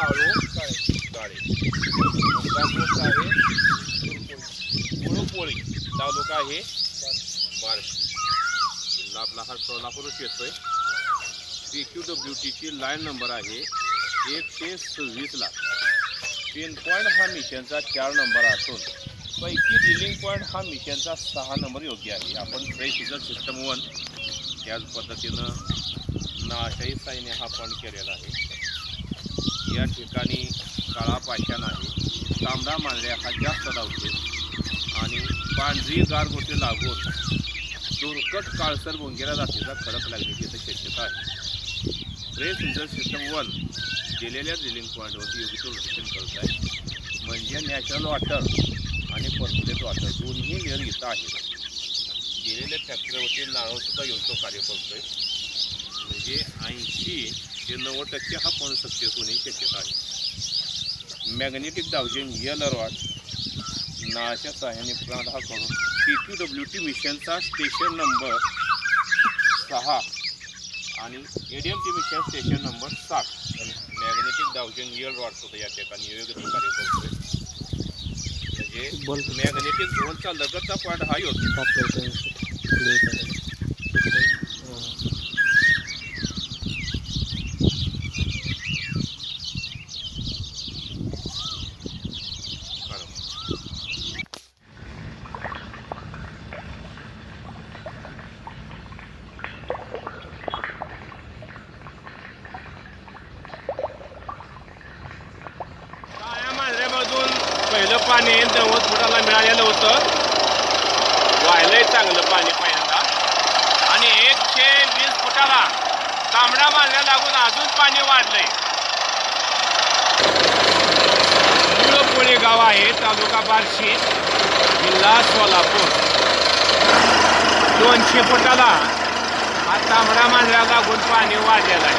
काळू काळे मुक्काम पोस्ट आहे गुरुपोळी तालुका आहे बार्शी जिल्हा आपला हा सोलापूरच येतोय. PQWTची लाईन नंबर आहे 126 पिन पॉईंट हा मिशनचा 4 नंबर असून पैकी ड्रिलिंग पॉईंट हा मिशनचा 6 नंबर योग्य आहे. आपण फ्रेश रिझल्ट सिस्टम 1 त्याच पद्धतीनं नाशाई साईने हा पॉईंट केलेला आहे. या ठिकाणी काळा पाषाण आहे, तांबडा मांजऱ्या हा जास्त धावतो आणि पांढरी गारगोटी लागून दुर्कट काळसर भोंगेरा जातीचा खडक लागण्याची शक्यता आहे. फ्रेश रिझल्ट सिस्टम 1 दिलेल्या ड्रिलिंग पॉईंटवरती योग्य रोटेशन करत आहे. म्हणजे नॅचरल वॉटर आणि पर्क्युलेट वॉटर दोन्ही लेअर इथं आहेत. दिलेल्या फॅक्टरीवरती नारळसुद्धा योग्य कार्य करतो आहे. म्हणजे 80 ते 90% हा पण सक्सेस होण्याची शक्यता आहे. मॅग्नेटिक डाउजिंग एल रॉड नाळाच्या सहाय्याने प्लांट हा करून PQWT मिशनचा स्टेशन नंबर 6 आणि ADMT mission station number 7 magnetic dowsing L rod सुद्धा या ठिकाणी योग्य कार्य करतोय. म्हणजे मॅग्नेटिक झोनचा लगतचा पॉईंट हा योग्य. मांजऱ्यामधून पहिलं पाणी 90 फुटाला मिळालेलं होतं. वाहिलंय चांगलं पाणी पहिल्यांदा आणि 120 फुटाला तांबडा मांजऱ्या लागून अजून पाणी वाढलंय. गुरुपोळी गाव आहे, तालुका बार्शी, जिल्हा सोलापूर. 200 फुटाला हा तांबडा मांजऱ्या लागून पाणी वाढलेलं आहे.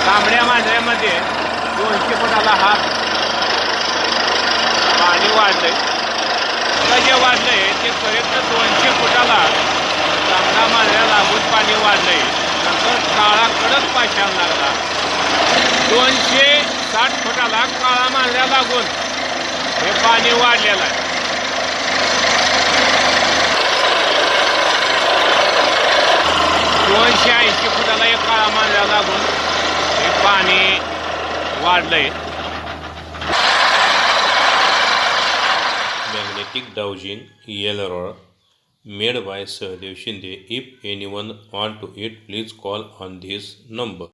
तांबड्या मांजऱ्यामध्ये 200 फुटाला हा पाणी वाढलंय. जे वाढलंय ते करेक्ट 200 फुटाला तांबडा मांजऱ्या लागून पाणी वाढलंय. नंतर काळा कडक पाषाण लागला. 260 फुटाला काळा मांजऱ्या लागून हे पाणी वाढलेलं आहे. 280 फुटाला एक काळा मांजऱ्या लागून हे पाणी वाढलंय. Magnetic dowsing error made by Sahdev Shinde. If anyone want to it, please call on this number.